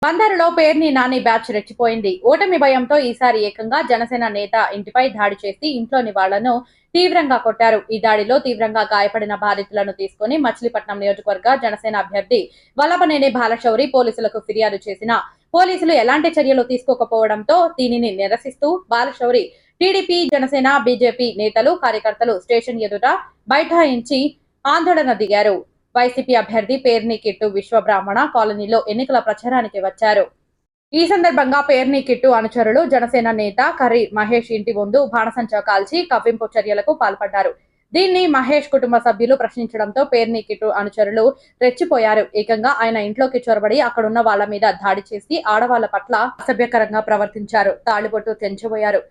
బందరులో Perni Nani batch రెచ్చిపోయింది. ఓటమి భయంతో ఈసారి ఏకంగా జనసేన నేత ఇంటిపై దాడి చేసి ఇంట్లోని వాళ్లను తీవ్రంగా కొట్టారు. ఈ దాడిలో తీవ్రంగా గాయపడిన బాధితులను తీసుకుని మచిలీపట్నం నియోజకవర్గ జనసేన అభ్యర్థి వల్లభనేని బాలశౌరి పోలీసులకు ఫిర్యాదు చేసిన పోలీసులు ఎలాంటి చర్యలు తీసుకోకపోవడంతో దీనిని నిరసిస్తూ బాలశౌరి టీడీపీ, జనసేన, బీజేపీ నేతలు, కార్యకర్తలు స్టేషన్ ఎదుట బైఠాయించి ఆందోళన దిగారు. వైసీపీ అభ్యర్థి పేర్ని కిట్టు విశ్వబ్రాహ్మణ కాలనీలో ఎన్నికల ప్రచారానికి వచ్చారు. ఈ సందర్భంగా పేర్ని కిట్టు అనుచరులు జనసేన నేత కర్రి మహేష్ ఇంటి ముందు బాణసంచా కాల్చి కవ్వింపు చర్యలకు పాల్పడ్డారు. దీన్ని మహేష్ కుటుంబ సభ్యులు ప్రశ్నించడంతో పేర్ని కిట్టు అనుచరులు రెచ్చిపోయారు. ఏకంగా ఆయన ఇంట్లోకి చొరబడి అక్కడున్న వాళ్ల మీద దాడి చేసి ఆడవాళ్ల పట్ల అసభ్యకరంగా ప్రవర్తించారు. తాళిబొట్టు తెంచిపోయారు.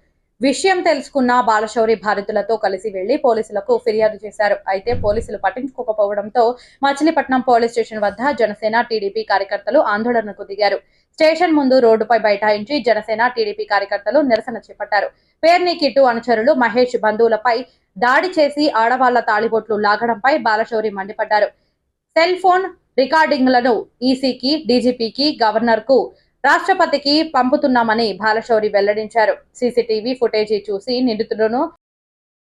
విషయం తెలుసుకున్న బాలశౌరి బాధితులతో కలిసి వెళ్లి పోలీసులకు ఫిర్యాదు చేశారు. అయితే పోలీసులు పట్టించుకోకపోవడంతో మచిలీపట్నం పోలీస్ స్టేషన్ వద్ద జనసేన, టీడీపీ కార్యకర్తలు ఆందోళనకు దిగారు. స్టేషన్ ముందు రోడ్డుపై బైఠాయించి జనసేన, టీడీపీ కార్యకర్తలు నిరసన చేపట్టారు. పేర్ని కిట్టు అనుచరులు మహేష్ బంధువులపై దాడి చేసి ఆడవాళ్ల తాళిబొట్లు లాగడంపై బాలశౌరి మండిపడ్డారు. సెల్ ఫోన్ రికార్డింగ్లను ఈసీకి, డీజీపీకి, గవర్నర్ కు, రాష్ట్రపతికి పంపుతున్నామని బాలశౌరి వెల్లడించారు. సీసీటీవీ ఫుటేజీ చూసి నిందితులను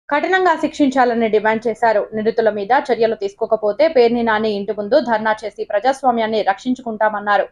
కఠినంగా శిక్షించాలని డిమాండ్ చేశారు. నిందితుల మీద చర్యలు తీసుకోకపోతే పేర్ని నాని ఇంటి ముందు ధర్నా చేసి ప్రజాస్వామ్యాన్ని రక్షించుకుంటామన్నారు.